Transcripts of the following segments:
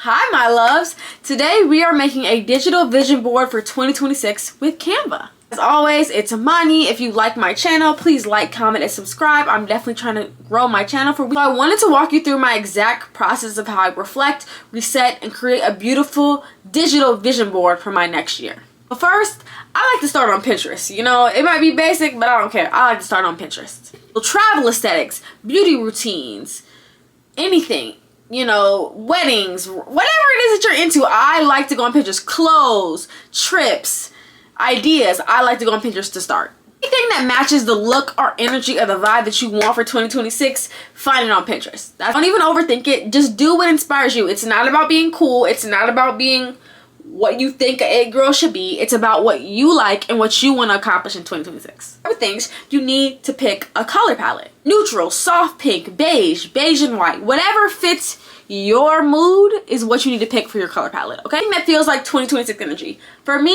Hi my loves! Today we are making a digital vision board for 2026 with Canva. As always, it's money. If you like my channel, please like, comment, and subscribe. I'm definitely trying to grow my channel so I wanted to walk you through my exact process of how I reflect, reset, and create a beautiful digital vision board for my next year. But first, I like to start on Pinterest. You know, it might be basic, but I don't care. I like to start on Pinterest. So travel aesthetics, beauty routines, anything. You know, weddings, whatever it is that you're into, I like to go on Pinterest. Clothes, trips, ideas, I like to go on Pinterest to start. Anything that matches the look or energy or the vibe that you want for 2026, find it on Pinterest. Don't even overthink it. Just do what inspires you. It's not about being cool. It's not about being what you think a it girl should be. It's about what you like and what you want to accomplish in 2026. Other things, you need to pick a color palette. Neutral, soft pink, beige and white. Whatever fits your mood is what you need to pick for your color palette, okay? That feels like 2026 energy. For me,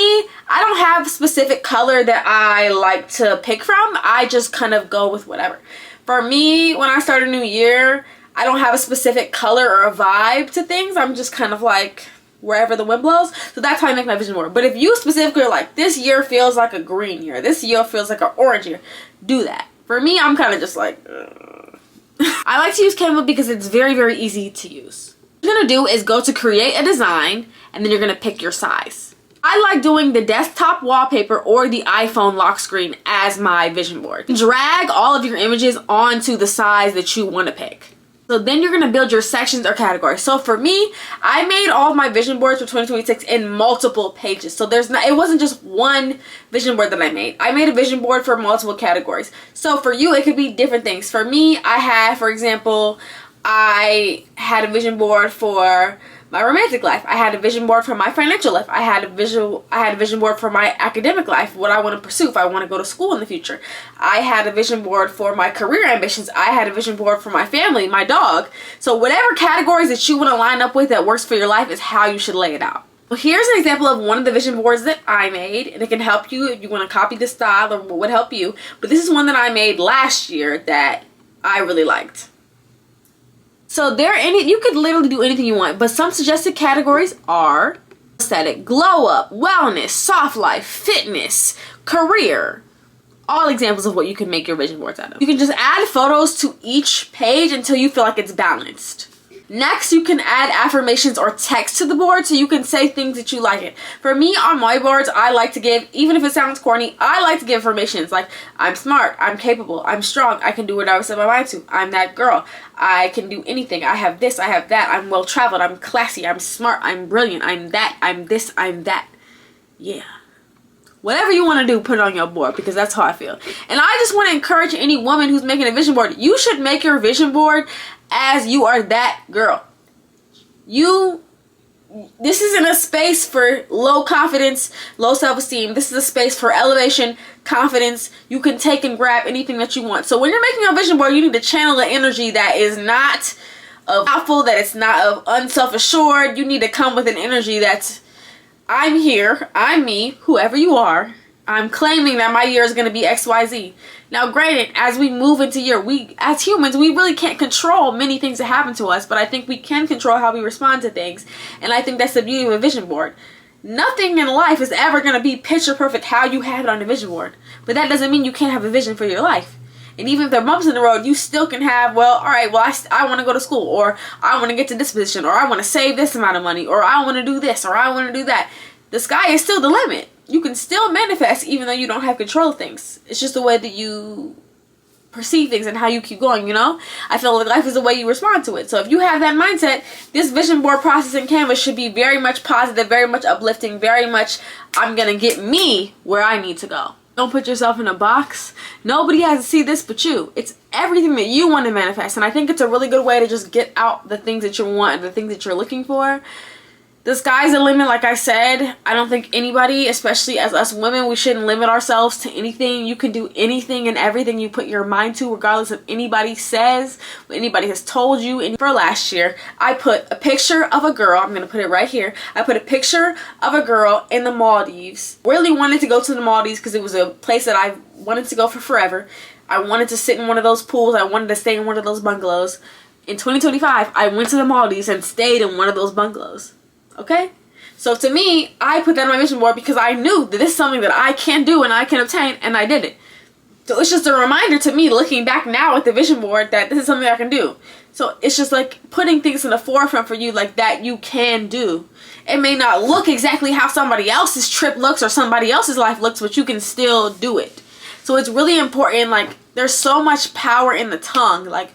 I don't have a specific color that I like to pick from. I just kind of go with whatever. For me, when I start a new year, I don't have a specific color or a vibe to things. I'm just kind of like wherever the wind blows. So that's how I make my vision board. But if you specifically are like, this year feels like a green year, this year feels like an orange year, do that. For me, I'm kind of just like, I like to use Canva because it's very easy to use. What you're gonna do is go to create a design and then you're gonna pick your size. I like doing the desktop wallpaper or the iPhone lock screen as my vision board. Drag all of your images onto the size that you want to pick. So then you're gonna build your sections or categories. So for me, I made all of my vision boards for 2026 in multiple pages. So it wasn't just one vision board that I made. I made a vision board for multiple categories. So for you, it could be different things. For me, for example, I had a vision board for my romantic life. I had a vision board for my financial life. I had a vision board for my academic life, what I want to pursue if I want to go to school in the future. I had a vision board for my career ambitions. I had a vision board for my family, my dog. So whatever categories that you want to line up with that works for your life is how you should lay it out. Well, here's an example of one of the vision boards that I made, and it can help you if you want to copy this style or what would help you. But this is one that I made last year that I really liked. So you could literally do anything you want, but some suggested categories are aesthetic, glow up, wellness, soft life, fitness, career. All examples of what you can make your vision boards out of. You can just add photos to each page until you feel like it's balanced. Next, you can add affirmations or text to the board so you can say things that you like it. For me, on my boards, I like to give, even if it sounds corny, I like to give affirmations like, I'm smart, I'm capable, I'm strong, I can do what I set my mind to, I'm that girl, I can do anything, I have this, I have that, I'm well traveled, I'm classy, I'm smart, I'm brilliant, I'm that, I'm this, I'm that. Yeah. Whatever you want to do, put it on your board because that's how I feel. And I just want to encourage any woman who's making a vision board, you should make your vision board as you are that girl. This isn't a space for low confidence, low self-esteem. This is a space for elevation, confidence. You can take and grab anything that you want. So when you're making a vision board, you need to channel the energy that is not of doubtful, that it's not of unself-assured. You need to come with an energy that's, I'm here, I'm me, whoever you are. I'm claiming that my year is going to be XYZ. Now, granted, as we move into year, as humans, we really can't control many things that happen to us, but I think we can control how we respond to things. And I think that's the beauty of a vision board. Nothing in life is ever going to be picture perfect how you have it on a vision board. But that doesn't mean you can't have a vision for your life. And even if there are bumps in the road, you still can have, well, all right, well, I want to go to school, or I want to get to this position, or I want to save this amount of money, or I want to do this, or I want to do that. The sky is still the limit. You can still manifest even though you don't have control of things. It's just the way that you perceive things and how you keep going, you know? I feel like life is the way you respond to it. So if you have that mindset, this vision board process in Canva should be very much positive, very much uplifting, very much, I'm going to get me where I need to go. Don't put yourself in a box. Nobody has to see this but you. It's everything that you want to manifest. And I think it's a really good way to just get out the things that you want and the things that you're looking for. The sky's the limit, like I said. I don't think anybody, especially as us women, we shouldn't limit ourselves to anything. You can do anything and everything you put your mind to, regardless of anybody says, what anybody has told you. And for last year, I put a picture of a girl. I'm going to put it right here. I put a picture of a girl in the Maldives. Really wanted to go to the Maldives because it was a place that I wanted to go for forever. I wanted to sit in one of those pools. I wanted to stay in one of those bungalows. in 2025, I went to the Maldives and stayed in one of those bungalows. Okay? So to me, I put that on my vision board because I knew that this is something that I can do and I can obtain, and I did it. So it's just a reminder to me, looking back now at the vision board, that this is something I can do. So it's just like putting things in the forefront for you, like that you can do. It may not look exactly how somebody else's trip looks or somebody else's life looks, but you can still do it. So it's really important. Like, there's so much power in the tongue. Like,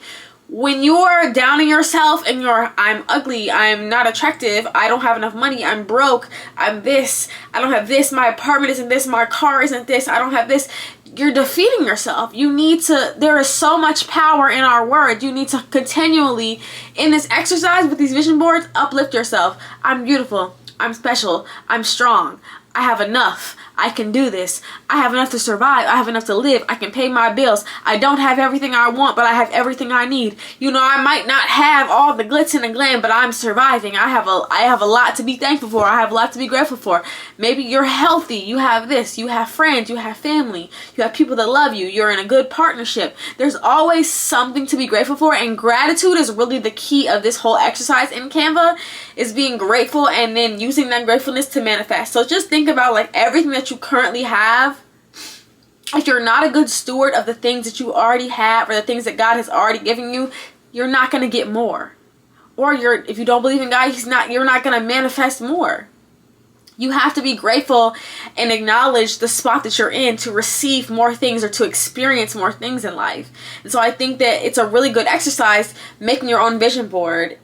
when you're down on yourself and you're, I'm ugly, I'm not attractive, I don't have enough money, I'm broke, I'm this, I don't have this, my apartment isn't this, my car isn't this, I don't have this, you're defeating yourself. You need to, there is so much power in our words. You need to continually, in this exercise with these vision boards, uplift yourself. I'm beautiful, I'm special, I'm strong, I have enough, I can do this, I have enough to survive, I have enough to live, I can pay my bills, I don't have everything I want, but I have everything I need. You know, I might not have all the glitz and the glam, but I'm surviving. I have a lot to be thankful for, I have a lot to be grateful for. Maybe you're healthy, you have this, you have friends, you have family, you have people that love you, you're in a good partnership. There's always something to be grateful for, and gratitude is really the key of this whole exercise in Canva, is being grateful and then using that gratefulness to manifest. So just think about like everything that you currently have. If you're not a good steward of the things that you already have or the things that God has already given you, you're not going to get more. Or if you don't believe in God, you're not going to manifest more. You have to be grateful and acknowledge the spot that you're in to receive more things or to experience more things in life. And so I think that it's a really good exercise making your own vision board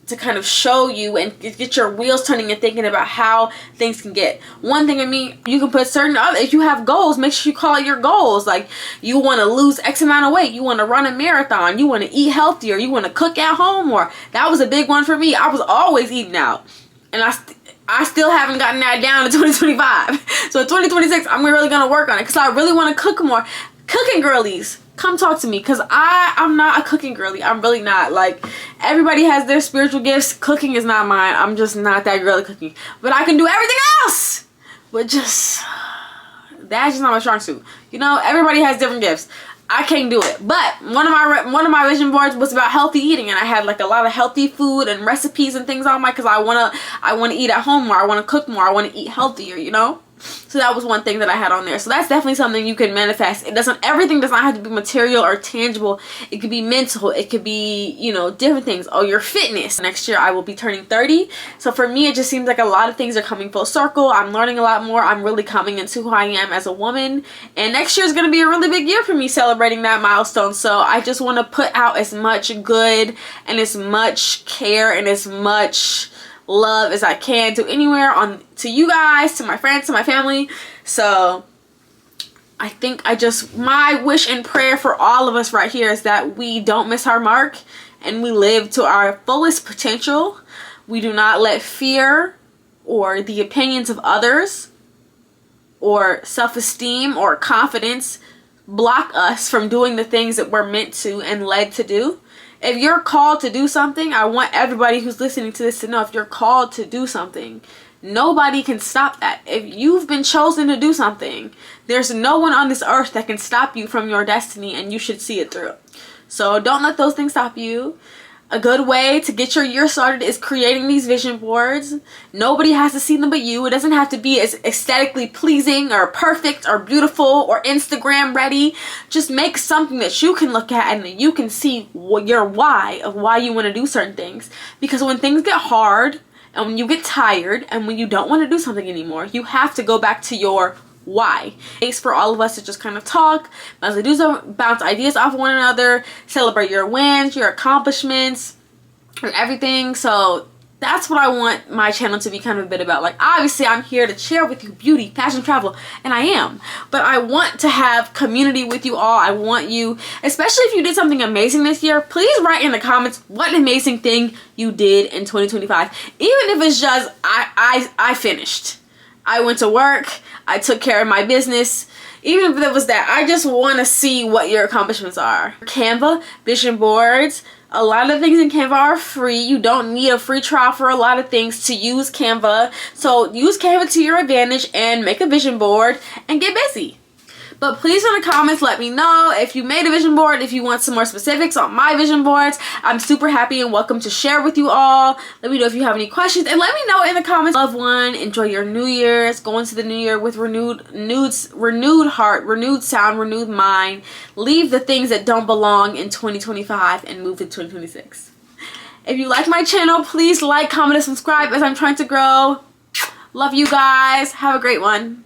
to kind of show you and get your wheels turning and thinking about how things can get. One thing, I mean, you can put certain other, if you have goals, make sure you call it your goals. Like, you want to lose X amount of weight, you want to run a marathon, you want to eat healthier, you want to cook at home more. That was a big one for me. I was always eating out, and I still haven't gotten that down in 2025. So in 2026, I'm really going to work on it because I really want to cook more. Cooking girlies, come talk to me, because I'm not a cooking girly. I'm really not. Like, everybody has their spiritual gifts. Cooking is not mine. I'm just not that girly cooking. But I can do everything else. But just, that's just not my strong suit. You know, everybody has different gifts. I can't do it. But one of my vision boards was about healthy eating, and I had like a lot of healthy food and recipes and things on my, because I wanna eat at home more. I wanna cook more. I wanna eat healthier. You know. So that was one thing that I had on there. So that's definitely something you can manifest. Everything does not have to be material or tangible. It could be mental. It could be, you know, different things. Oh, your fitness. Next year I will be turning 30. So for me, it just seems like a lot of things are coming full circle. I'm learning a lot more. I'm really coming into who I am as a woman. And next year is going to be a really big year for me celebrating that milestone. So I just want to put out as much good and as much care and as much love as I can to to you guys, to my friends, to my family. So I think my wish and prayer for all of us right here is that we don't miss our mark and we live to our fullest potential. We do not let fear or the opinions of others or self-esteem or confidence block us from doing the things that we're meant to and led to do. If you're called to do something, I want everybody who's listening to this to know, if you're called to do something, nobody can stop that. If you've been chosen to do something, there's no one on this earth that can stop you from your destiny, and you should see it through. So don't let those things stop you. A good way to get your year started is creating these vision boards. Nobody has to see them but you. It doesn't have to be as aesthetically pleasing or perfect or beautiful or Instagram ready. Just make something that you can look at and that you can see your why of why you want to do certain things. Because when things get hard and when you get tired and when you don't want to do something anymore, you have to go back to your why. It's for all of us to just kind of talk, bounce ideas off one another, celebrate your wins, your accomplishments, and everything. So that's what I want my channel to be kind of a bit about. Like, obviously I'm here to share with you beauty, fashion, travel, and I am, but I want to have community with you all. I want you, especially if you did something amazing this year, please write in the comments what an amazing thing you did in 2025. Even if it's just I finished, I went to work, I took care of my business. Even if it was that, I just want to see what your accomplishments are. Canva, vision boards, a lot of things in Canva are free. You don't need a free trial for a lot of things to use Canva. So use Canva to your advantage and make a vision board and get busy. But please in the comments let me know if you made a vision board, if you want some more specifics on my vision boards. I'm super happy and welcome to share with you all. Let me know if you have any questions, and let me know in the comments. Loved one, enjoy your New Year's. Go into the new year with renewed heart, renewed sound, renewed mind. Leave the things that don't belong in 2025 and move to 2026. If you like my channel, please like, comment, and subscribe as I'm trying to grow. Love you guys. Have a great one.